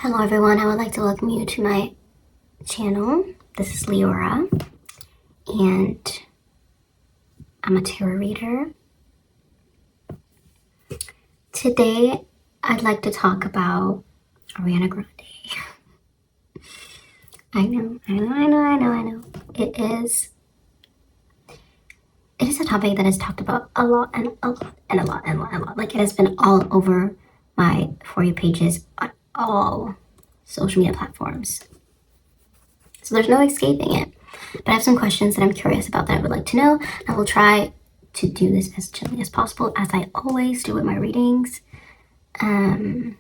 Hello everyone, I would like to welcome you to my channel. This is Liora, and I'm a tarot reader. Today, I'd like to talk about Ariana Grande. I know. It is a topic that is talked about a lot. Like, it has been all over my For You pages on all social media platforms. So there's no escaping it. But I have some questions that I'm curious about that I would like to know. I will try to do this as gently as possible, as I always do with my readings. So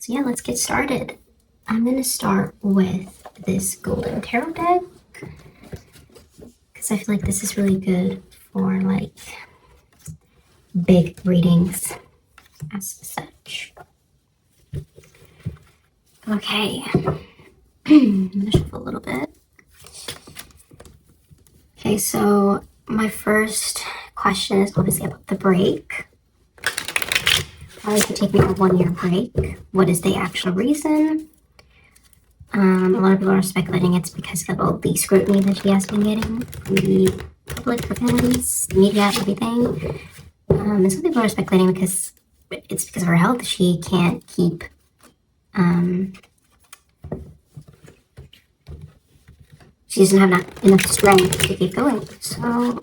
yeah, let's get started. I'm going to start with this golden tarot deck, because I feel like this is really good for like big readings as such. Okay. I'm going to shuffle a little bit. Okay, so my first question is obviously about the break. Why is it taking a 1-year break? What is the actual reason? A lot of people are speculating it's because of all the scrutiny that she has been getting from the public, her fans, the media, everything. And some people are speculating because it's because of her health. She can't keep she doesn't have enough strength to keep going. So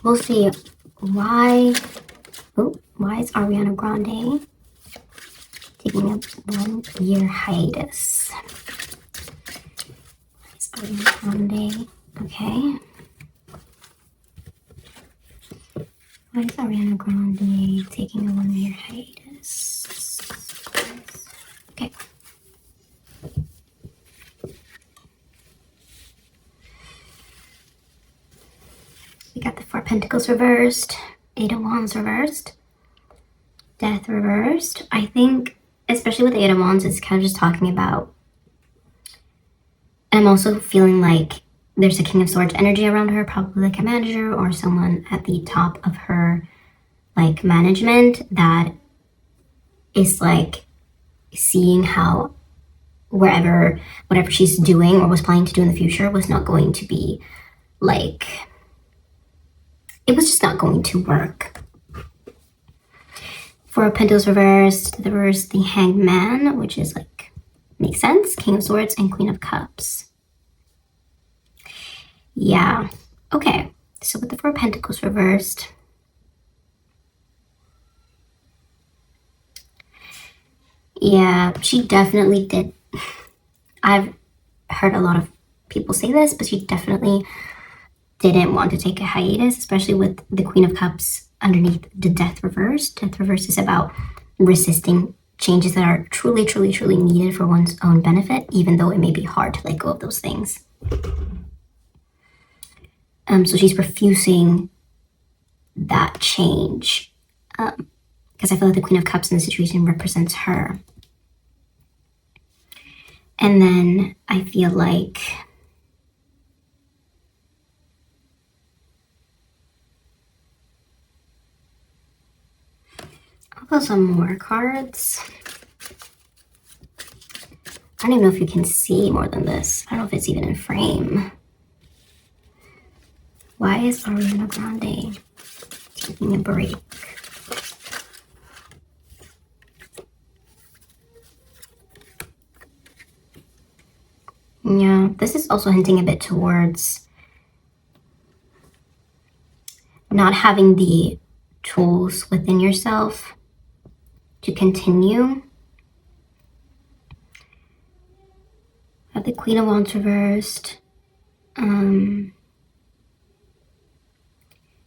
we'll see why is Ariana Grande taking a 1-year hiatus? Why is Ariana Grande? Okay. Why is Ariana Grande taking a 1-year hiatus? Okay. We got the 4 Pentacles reversed, 8 of Wands reversed, Death reversed. I think, especially with the 8 of Wands, it's kind of just talking about, I'm also feeling like there's a King of Swords energy around her, probably like a manager or someone at the top of her like management that is like seeing how whatever she's doing or was planning to do in the future was not going to be like, it was just not going to work. 4 Pentacles reversed, the Hanged Man, which is like, makes sense, King of Swords and Queen of Cups. Yeah, okay, so with the 4 Pentacles reversed, yeah, she definitely did. I've heard a lot of people say this, but she definitely didn't want to take a hiatus, especially with the Queen of Cups underneath the Death reversed. Death reversed is about resisting changes that are truly needed for one's own benefit, even though it may be hard to let go of those things. So she's refusing that change, because I feel like the Queen of Cups in the situation represents her. And then I feel like I'll pull some more cards. I don't even know if you can see more than this. I don't know if it's even in frame. Why is Ariana Grande taking a break? Yeah, this is also hinting a bit towards not having the tools within yourself to continue. I have the Queen of Wands reversed,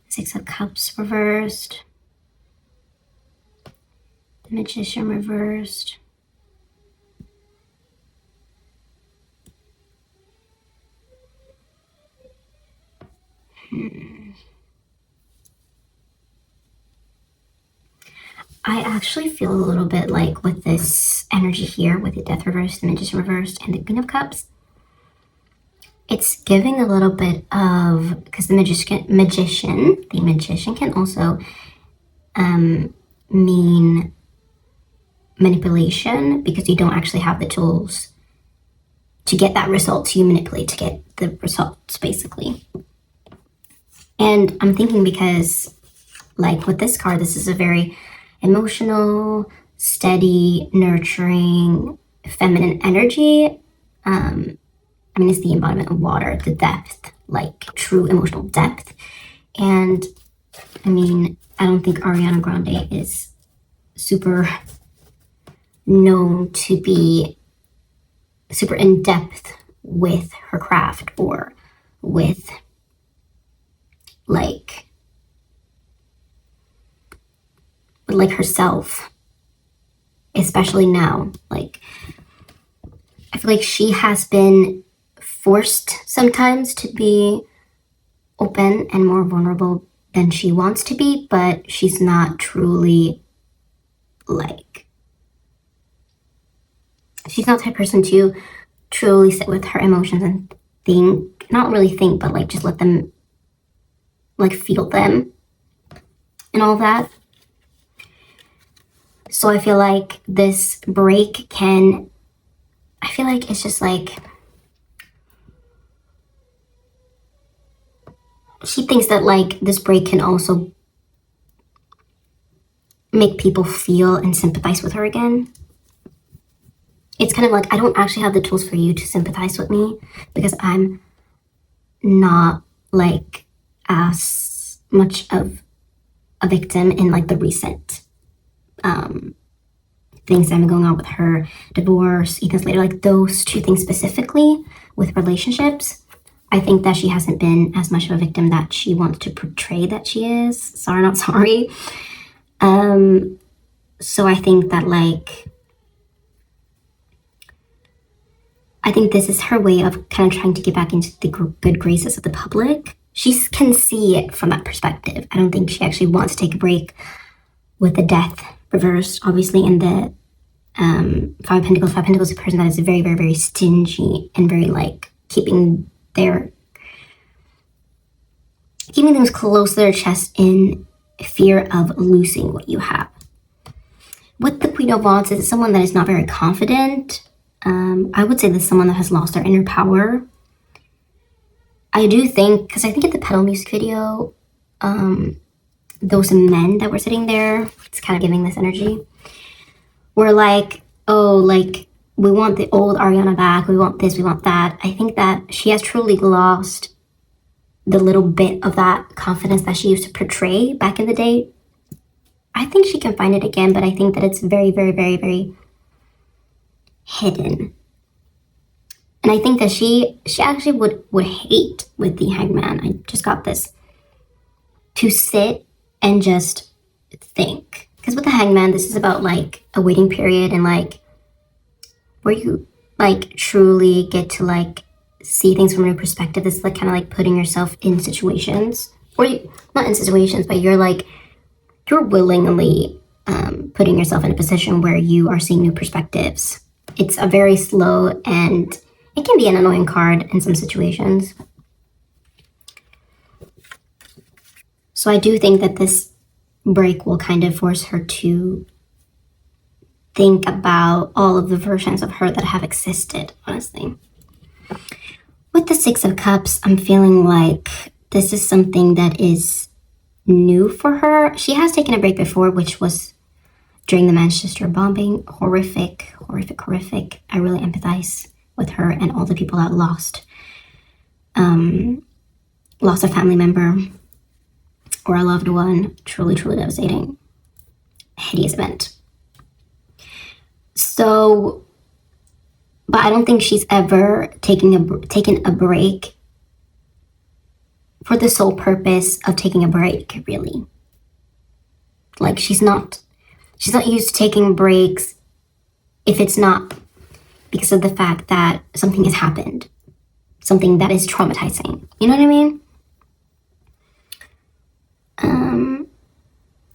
6 of Cups reversed, the Magician reversed, I actually feel a little bit like with this energy here, with the Death reversed, the Magician reversed, and the Queen of Cups, it's giving a little bit of, because the magician can also mean manipulation because you don't actually have the tools to get that result. So you manipulate to get the results, basically. And I'm thinking because, like with this card, this is a very emotional, steady, nurturing, feminine energy. I mean, it's the embodiment of water, the depth, like true emotional depth. And I mean, I don't think Ariana Grande is super known to be super in depth with her craft or with like herself, especially now. Like, I feel like she has been forced sometimes to be open and more vulnerable than she wants to be, but she's not truly like, she's not the type of person to truly sit with her emotions and think, not really think, but like just let them, like feel them and all that. So I feel like this break can, I feel like it's just like, she thinks that like this break can also make people feel and sympathize with her again. It's kind of like, I don't actually have the tools for you to sympathize with me because I'm not like as much of a victim in like the recent things that have been going on with her divorce, Ethan's later, like those two things specifically with relationships. I think that she hasn't been as much of a victim that she wants to portray that she is. Sorry, not sorry. So I think that like, I think this is her way of kind of trying to get back into the good graces of the public. She can see it from that perspective. I don't think she actually wants to take a break with the death reversed, obviously, in the Five of Pentacles. Five of Pentacles is a person that is very, very, very stingy and very like keeping things close to their chest in fear of losing what you have. With the Queen of Wands, is someone that is not very confident. I would say this is someone that has lost their inner power. I do think, because I think in the Petal music video, those men that were sitting there, it's kind of giving this energy, were like, oh, like, we want the old Ariana back, we want this, we want that. I think that she has truly lost the little bit of that confidence that she used to portray back in the day. I think she can find it again, but I think that it's very, very, very, very hidden. And I think that she actually would hate with the Hangman. I just got this. To sit and just think. Because with the Hangman, this is about like a waiting period and like where you like truly get to like see things from a new perspective. This is like kind of like putting yourself in situations, or not in situations, but you're willingly putting yourself in a position where you are seeing new perspectives. It's a very slow, and it can be an annoying card in some situations. So I do think that this break will kind of force her to think about all of the versions of her that have existed, honestly. With the Six of Cups, I'm feeling like this is something that is new for her. She has taken a break before, which was during the Manchester bombing. Horrific, horrific, horrific. I really empathize with her and all the people that lost a family member or a loved one. Truly, truly devastating. Hideous event. So, but I don't think she's ever taken a break for the sole purpose of taking a break, really. Like, she's not used to taking breaks if it's not because of the fact that something has happened, something that is traumatizing. You know what I mean?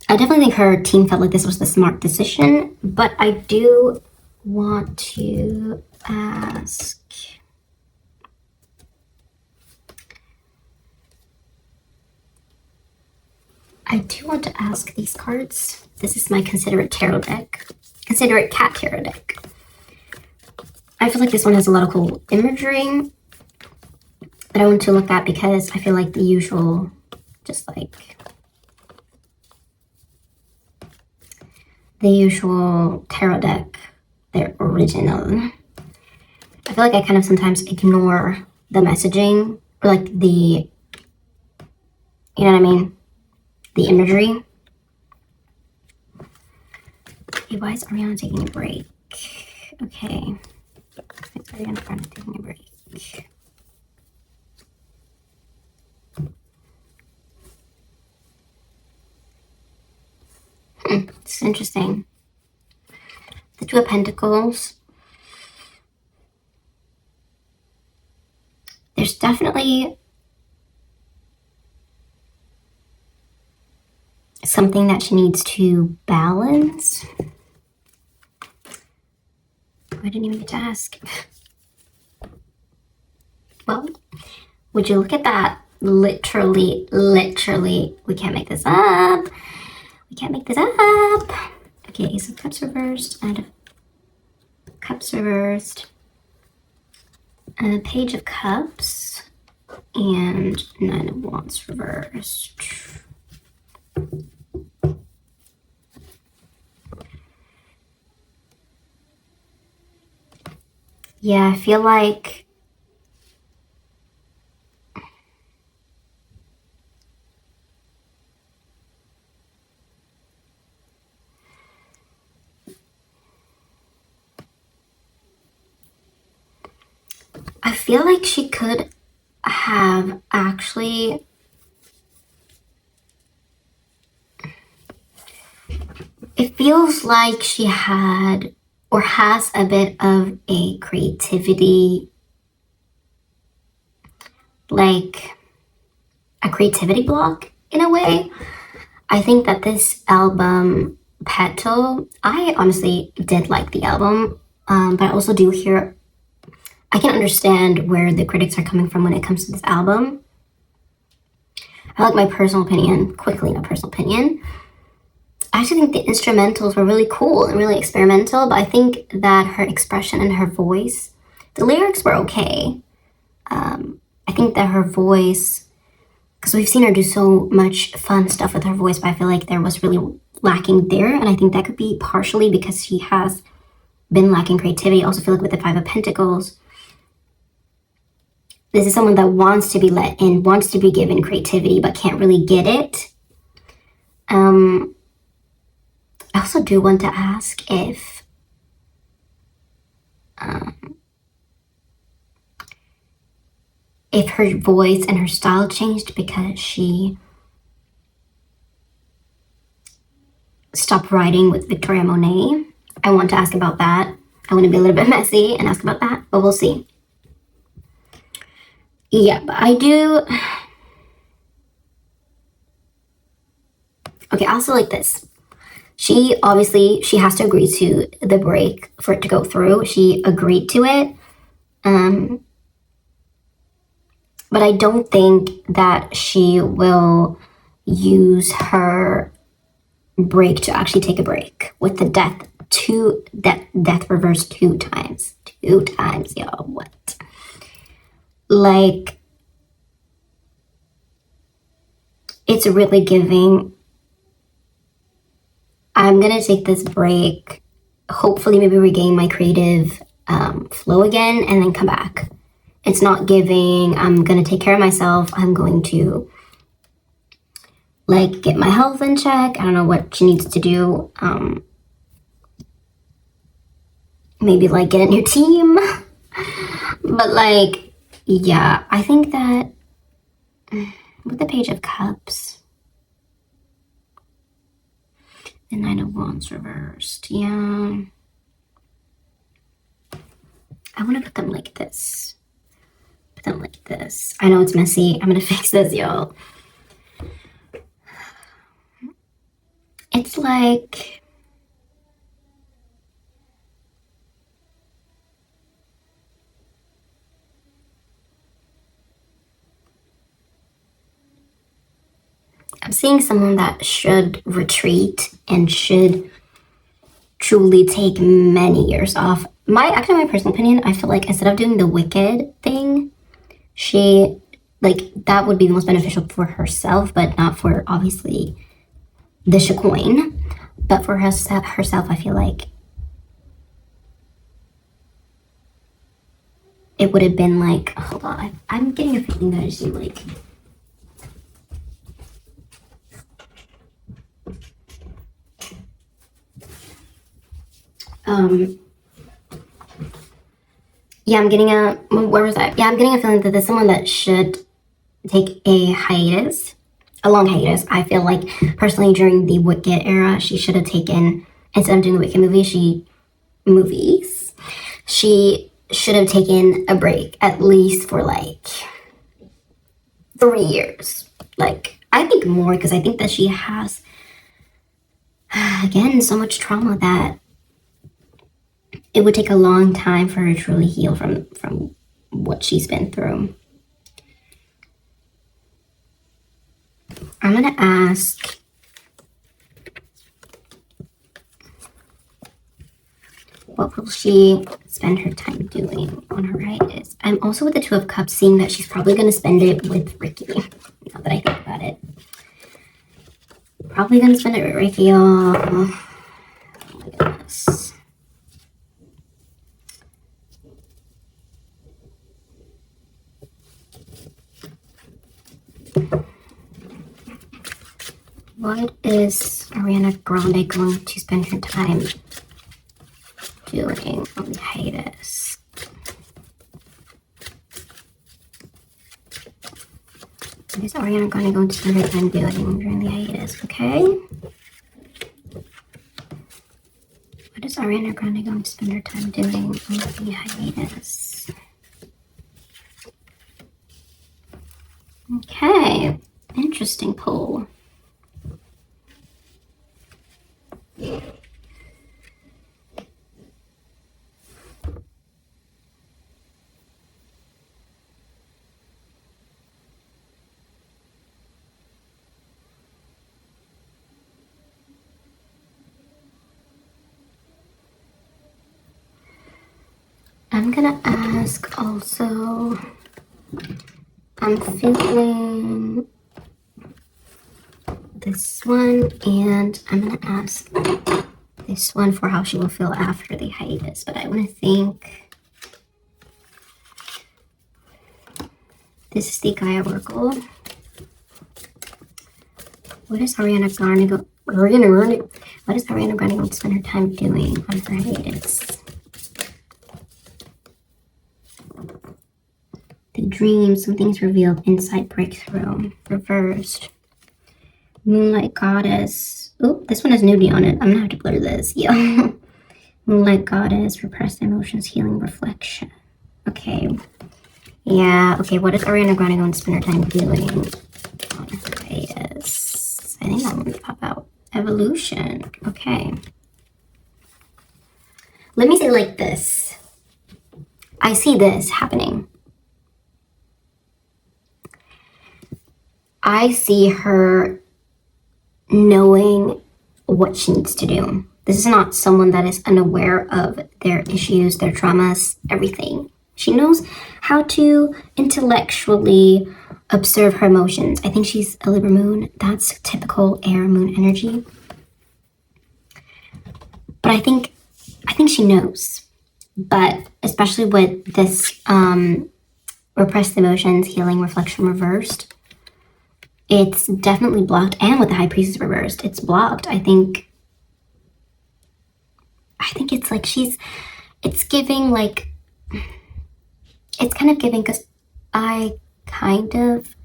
I definitely think her team felt like this was the smart decision, but I do want to ask, these cards. This is my Considerate Tarot deck. consider it cat tarot deck. I feel like this one has a lot of cool imagery that I want to look at because I feel like the usual, just like the usual tarot deck, they're original. I feel like I kind of sometimes ignore the messaging or like the, you know what I mean? The imagery. Hey, why is Ariana taking a break? Okay. It's Ariana taking a break. It's interesting. The Two of Pentacles. There's definitely something that she needs to balance. I didn't even get to ask. Well, would you look at that? Literally, we can't make this up. We can't make this up. Okay, Ace of Cups reversed, and Cups reversed, and a Page of Cups, and Nine of Wands reversed. Yeah, I feel like she could have actually it feels like she had or has a bit of a creativity, like a creativity block in a way. I think that this album, Petal, I honestly did like the album, but I also do hear, I can understand where the critics are coming from when it comes to this album. I like my personal opinion, I actually think the instrumentals were really cool and really experimental, but I think that her expression and her voice, the lyrics were okay. I think that her voice, because we've seen her do so much fun stuff with her voice, but I feel like there was really lacking there, and I think that could be partially because she has been lacking creativity. I also feel like with the Five of Pentacles, this is someone that wants to be let in, wants to be given creativity, but can't really get it. I also do want to ask if her voice and her style changed because she stopped writing with Victoria Monet. I want to ask about that. I want to be a little bit messy and ask about that, but we'll see. Yeah, but I do. Okay, I also like this. She has to agree to the break for it to go through. She agreed to it. But I don't think that she will use her break to actually take a break with the death reversed 2 times. 2 times, y'all. What? Like, it's really giving, I'm gonna take this break, hopefully maybe regain my creative flow again, and then come back. It's not giving, I'm gonna take care of myself, I'm going to like get my health in check. I don't know what she needs to do. Maybe like get a new team. But like, yeah, I think that with the Page of Cups, the Nine of Wands reversed, yeah. I want to put them like this. Put them like this. I know it's messy. I'm gonna fix this, y'all. It's like, I'm seeing someone that should retreat and should truly take many years off. My personal opinion, I feel like instead of doing the wicked thing, she, like, that would be the most beneficial for herself, but not for, obviously, the Shacoin. But for herself, I feel like it would have been like, hold on, I'm getting a feeling that I just need, like, yeah, I'm getting a, where was I? Yeah, I'm getting a feeling that there's someone that should take a hiatus, a long hiatus. I feel like, personally, during the Wicked era, she should have taken, instead of doing the Wicked movies, she should have taken a break, at least for, like, 3 years. Like, I think more, because I think that she has, again, so much trauma that it would take a long time for her to truly heal from what she's been through. I'm gonna ask, what will she spend her time doing on her hiatus? I'm also with the Two of Cups, seeing that she's probably gonna spend it with Ricky, now that I think about it. Probably gonna spend it with Ricky, y'all. Oh my goodness. What is Ariana Grande going to spend her time doing on the hiatus? What is Ariana Grande going to spend her time doing during the hiatus? Okay. What is Ariana Grande going to spend her time doing on the hiatus? Okay. Interesting pull. I'm gonna ask also, I'm feeling this one, and I'm gonna ask this one for how she will feel after the hiatus, but I want to think. This is the Gaia Oracle. What is Ariana Grande what is Ariana Grande going to spend her time doing on her hiatus? The dream, some things revealed, insight, breakthrough, reversed. Moonlight Goddess. Oh, this one has nudity on it. I'm gonna have to blur this. Yeah. Moonlight Goddess, repressed emotions, healing, reflection. Okay. Yeah, okay, what is Ariana Grande going to spend her time doing on her hiatus? I think that one would pop out. Evolution. Okay. Let me say it like this. I see this happening. I see her knowing what she needs to do. This is not someone that is unaware of their issues, their traumas, everything. She knows how to intellectually observe her emotions. I think she's a Libra moon. That's typical air moon energy. But I think she knows. But especially with this repressed emotions, healing, reflection, reversed, it's definitely blocked. And with the High Priestess reversed, it's blocked. I think it's like it's giving like, it's kind of giving, because I kind of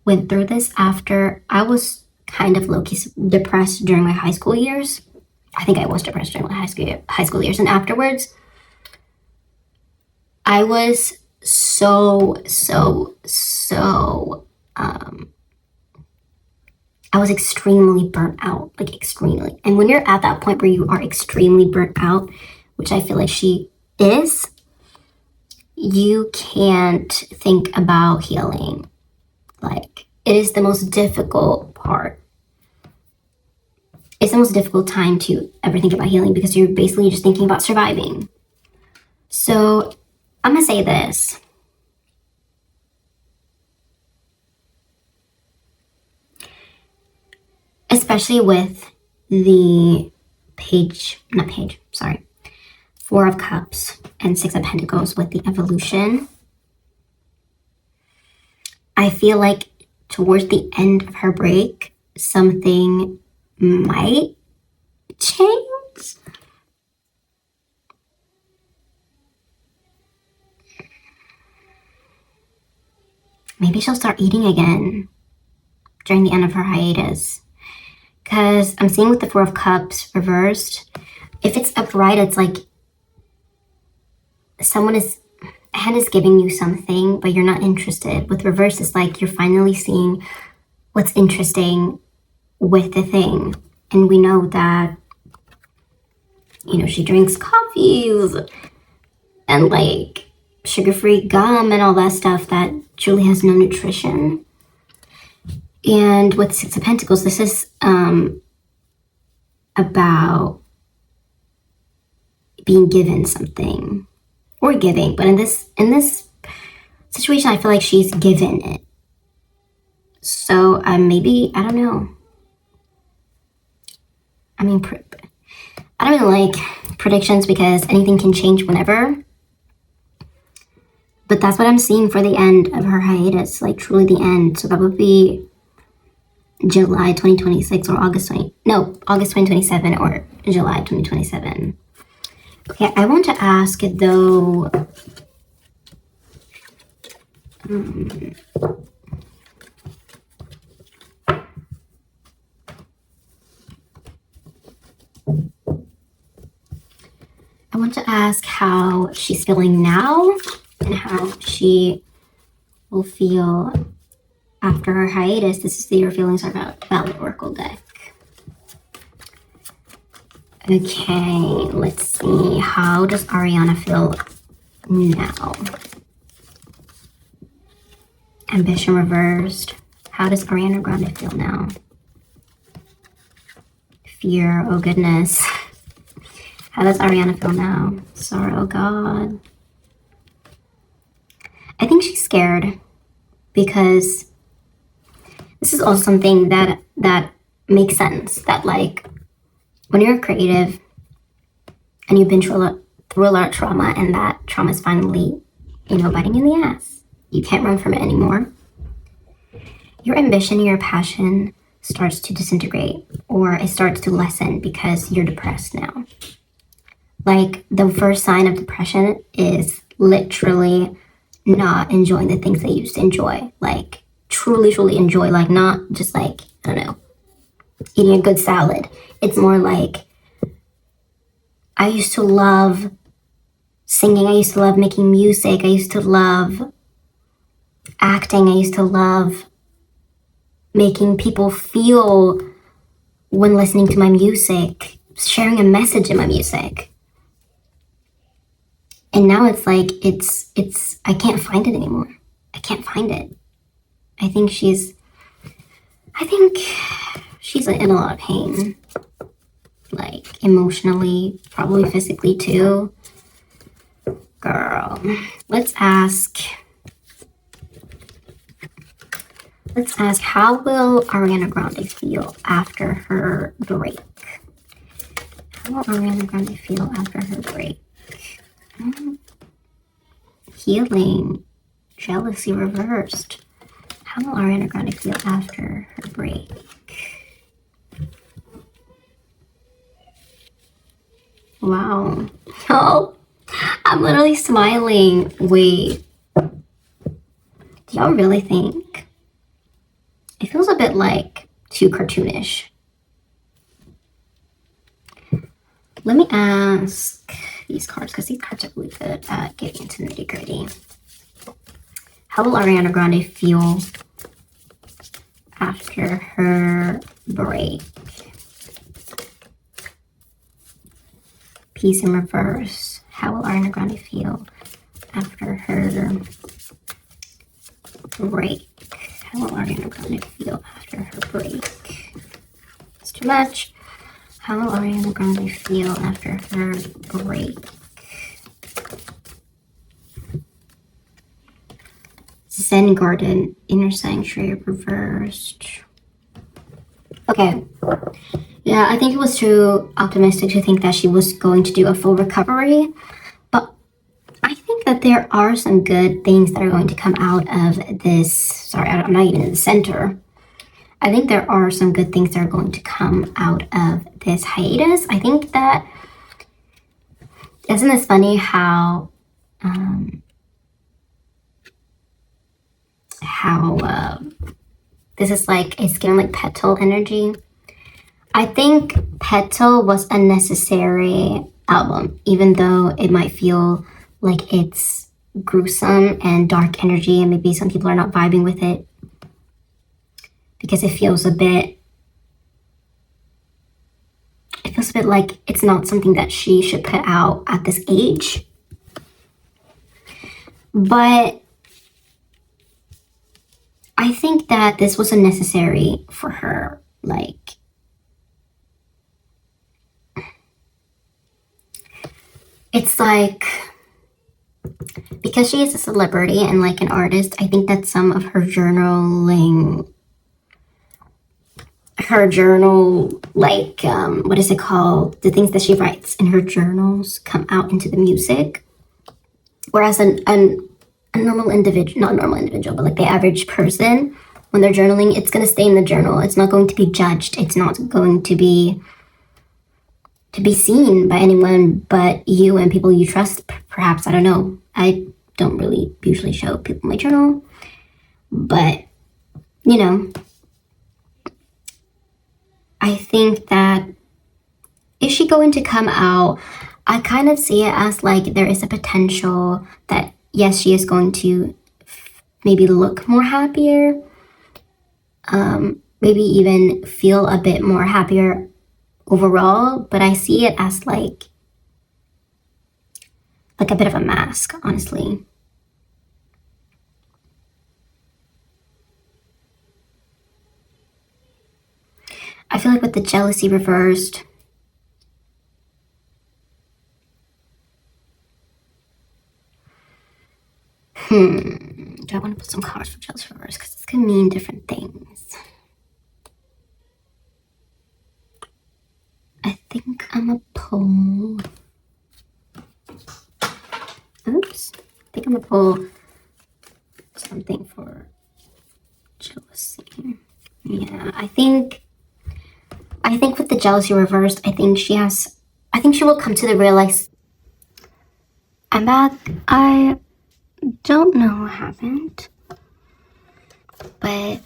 went through this after I was kind of low-key depressed during my high school years. I think I was depressed during my high school years. And afterwards, I was I was extremely burnt out, like extremely. And when you're at that point where you are extremely burnt out, which I feel like she is, you can't think about healing. Like, it is the most difficult part. it's the most difficult time to ever think about healing because you're basically just thinking about surviving. So I'm gonna say this. Especially with the Four of Cups and Six of Pentacles with the evolution. I feel like towards the end of her break, something might change. Maybe she'll start eating again during the end of her hiatus. Because I'm seeing with the Four of Cups reversed, if it's upright, it's like a hand is giving you something, but you're not interested. With reverse, it's like you're finally seeing what's interesting with the thing. And we know that, you know, she drinks coffees and like sugar-free gum and all that stuff that truly has no nutrition. And with Six of Pentacles, this is about being given something or giving, but in this situation, I feel like she's given it. So maybe, I don't know. I mean, I don't really like predictions because anything can change whenever. But that's what I'm seeing for the end of her hiatus, like truly the end. So that would be July 2026 or August 2027 or July 2027. Okay, I want to ask though, I want to ask how she's feeling now and how she will feel after her hiatus. This is the Your Feelings Are Valid Oracle deck. Okay, let's see. How does Ariana feel now? Ambition reversed. How does Ariana Grande feel now? Fear, oh goodness. How does Ariana feel now? Sorrow, oh God. I think she's scared because this is also something that makes sense. That like when you're creative and you've been through a lot of trauma and that trauma is finally, you know, biting you in the ass, you can't run from it anymore. Your ambition, your passion starts to disintegrate or it starts to lessen because you're depressed now. Like the first sign of depression is literally not enjoying the things they used to enjoy. Like truly enjoy, like not just like, I don't know, eating a good salad. It's more like, I used to love singing. I used to love making music. I used to love acting. I used to love making people feel when listening to my music, sharing a message in my music. And now it's like, I can't find it anymore. I can't find it. I think she's in a lot of pain, like emotionally, probably physically too. Girl, let's ask how will Ariana Grande feel after her break? How will Ariana Grande feel after her break? Healing, jealousy reversed. How will Ariana Grande feel after her break? Wow. Oh, I'm literally smiling. Wait. Do y'all really think? It feels a bit like too cartoonish. Let me ask these cards, because these cards are really good at getting into the nitty-gritty. How will Ariana Grande feel after her break? Peace in reverse. How will Ariana Grande feel after her break? How will Ariana Grande feel after her break? It's too much. How will Ariana Grande feel after her break? Zen Garden, Inner Sanctuary reversed. Okay. Yeah, I think it was too optimistic to think that she was going to do a full recovery. But I think that there are some good things that are going to come out of this. Sorry, I'm not even in the center. I think there are some good things that are going to come out of this hiatus. I think that, isn't this funny how this is like, it's getting like petal energy. I think Petal was a necessary album, even though it might feel like it's gruesome and dark energy, and maybe some people are not vibing with it because it feels a bit like it's not something that she should put out at this age. But I think that this was unnecessary for her. Like, it's like, because she is a celebrity and like an artist, I think that some of her journal, like, what is it called? The things that she writes in her journals come out into the music. Whereas a normal individual, not normal individual, but like the average person, when they're journaling, it's going to stay in the journal. It's not going to be judged. It's not going to be seen by anyone but you and people you trust, perhaps. I don't know. I don't really usually show people my journal, but, you know, I think that is she going to come out? I kind of see it as like there is a potential that, yes, she is going to maybe look more happier, maybe even feel a bit more happier overall, but I see it as like a bit of a mask, honestly. I feel like with the jealousy reversed, do I want to put some cards for jealousy reversed? Because this can mean different things. I think I'm gonna pull, oops, I think I'm gonna pull something for jealousy. Yeah, I think with the jealousy reversed, I think she will come to the realize. I'm back. I don't know what happened, but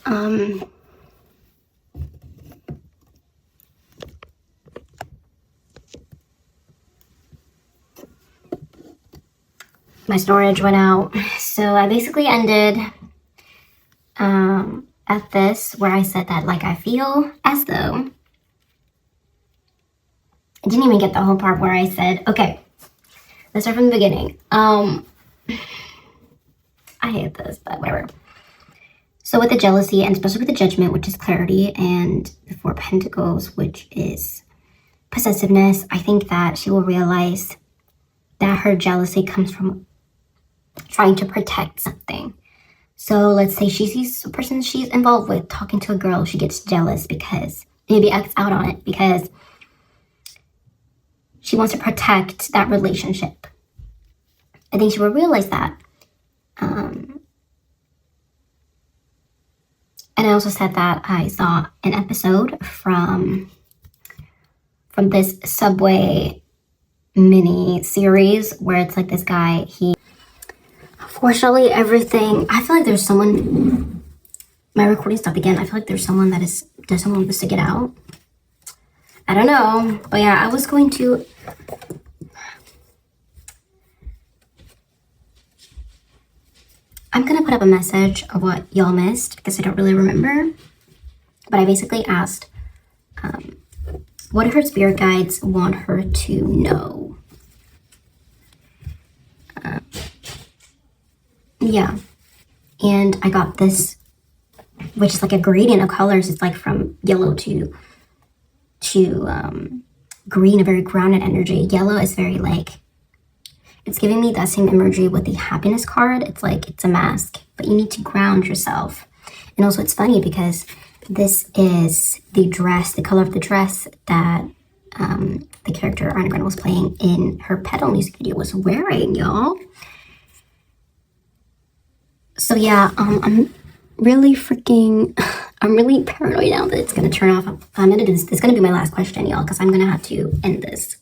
my storage went out, so I basically ended at this where I said that, like, I feel as though, I didn't even get the whole part where I said, okay, let's start from the beginning. I hate this, but whatever. So with the jealousy, and especially with the judgment, which is clarity, and the Four of Pentacles, which is possessiveness, I think that she will realize that her jealousy comes from trying to protect something. So let's say she sees a person she's involved with talking to a girl, she gets jealous because, maybe acts out on it because she wants to protect that relationship. I think she will realize that. And I also said that I saw an episode from this Subway mini series where it's like this guy, unfortunately everything, I feel like there's someone, my recording stopped again. I feel like there's someone that doesn't want to stick it out. I don't know, but yeah, I was going to, I'm gonna put up a message of what y'all missed because I don't really remember, but I basically asked, what do her spirit guides want her to know? Yeah, and I got this, which is like a gradient of colors. It's like from yellow to green, a very grounded energy. Yellow is very like, it's giving me that same energy with the happiness card. It's like, it's a mask, but you need to ground yourself. And also it's funny because this is the dress, the color of the dress that the character ARIANA GRANDE was playing in her Petal music video was wearing, y'all. So yeah, I'm really paranoid now that it's gonna turn off. It's gonna be my last question, y'all, because I'm gonna have to end this.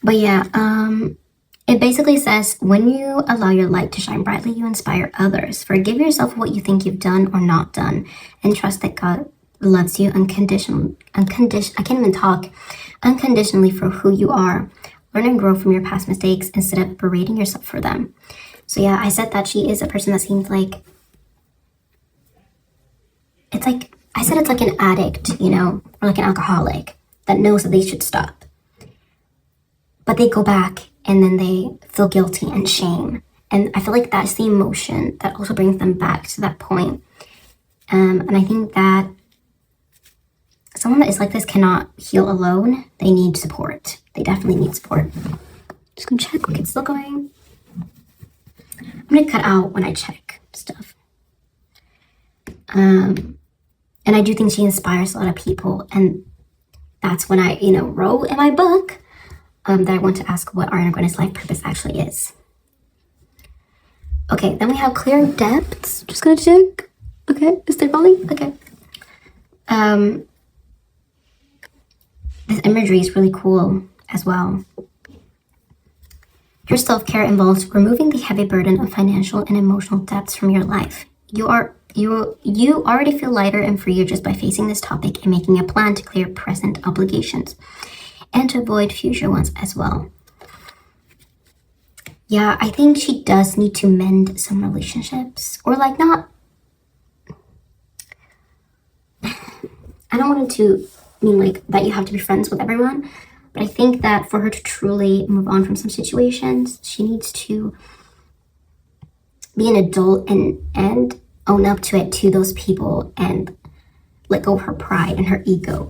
But yeah, it basically says, when you allow your light to shine brightly, you inspire others. Forgive yourself for what you think you've done or not done, and trust that God loves you unconditionally for who you are. Learn and grow from your past mistakes instead of berating yourself for them. So yeah, I said that she is a person that seems like, it's like, I said it's like an addict, you know, or like an alcoholic that knows that they should stop. But they go back and then they feel guilty and shame. And I feel like that's the emotion that also brings them back to that point. And I think that someone that is like this cannot heal alone. They need support. They definitely need support. Just gonna check. Okay, it's still going. I'm gonna cut out when I check stuff. And I do think she inspires a lot of people. And that's when I, wrote in my book that I want to ask what ARIANA GRANDE's life purpose actually is. Okay, then we have clear depths. Just gonna check. Okay, is there falling? Okay. This imagery is really cool as well. Your self-care involves removing the heavy burden of financial and emotional debts from your life. You already feel lighter and freer just by facing this topic and making a plan to clear present obligations and to avoid future ones as well. Yeah, I think she does need to mend some relationships, or like not. I don't want it to mean like that you have to be friends with everyone, but I think that for her to truly move on from some situations, she needs to be an adult and own up to it, to those people, and let go of her pride and her ego.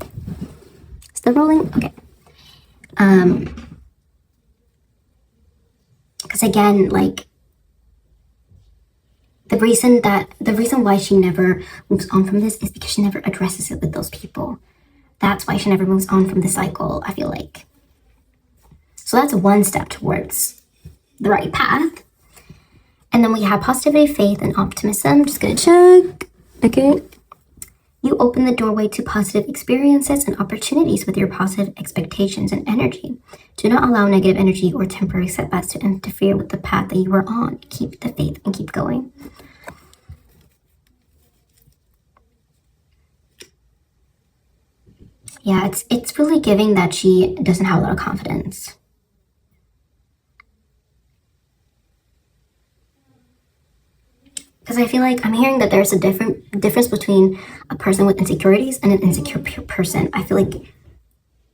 Still rolling? Okay. Because again, like, the reason why she never moves on from this is because she never addresses it with those people. That's why she never moves on from the cycle, I feel like. So that's one step towards the right path. And then we have positivity, faith, and optimism. Just gonna check. Okay. You open the doorway to positive experiences and opportunities with your positive expectations and energy. Do not allow negative energy or temporary setbacks to interfere with the path that you are on. Keep the faith and keep going. Yeah, it's really giving that she doesn't have a lot of confidence. Because I feel like I'm hearing that there's a difference between a person with insecurities and an insecure person. I feel like,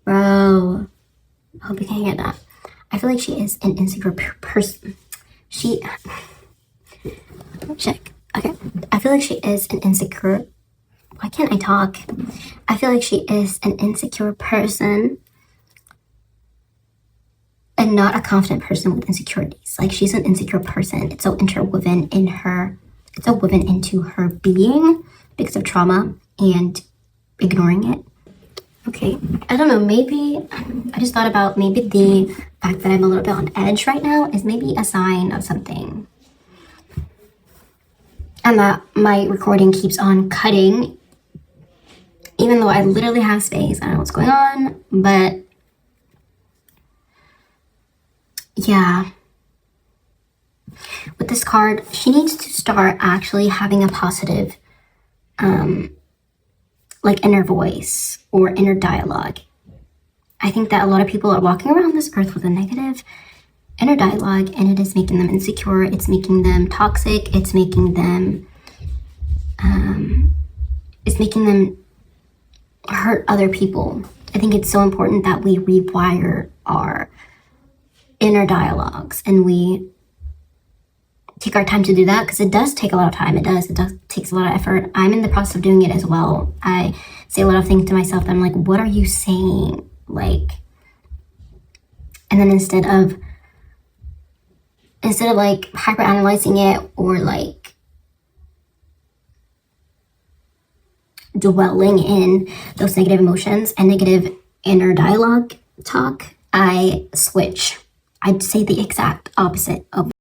bro, I hope you can hear that. I feel like she is an insecure person. Check. Okay. I feel like she is an insecure. Why can't I talk? I feel like she is an insecure person and not a confident person with insecurities. Like, she's an insecure person. It's so interwoven in her. It's so woven into her being because of trauma and ignoring it. Okay, I don't know, maybe, I just thought about maybe the fact that I'm a little bit on edge right now is maybe a sign of something. And that my recording keeps on cutting, even though I literally have space. I don't know what's going on, but yeah. With this card, she needs to start actually having a positive, like, inner voice or inner dialogue. I think that a lot of people are walking around this earth with a negative inner dialogue, and it is making them insecure. It's making them toxic. It's making them hurt other people. I think it's so important that we rewire our inner dialogues and we take our time to do that, because it does take a lot of time. It does takes a lot of effort. I'm in the process of doing it as well. I say a lot of things to myself that I'm like, what are you saying? Like, and then instead of like hyper analyzing it or like dwelling in those negative emotions and negative inner dialogue talk, I switch. I'd say the exact opposite of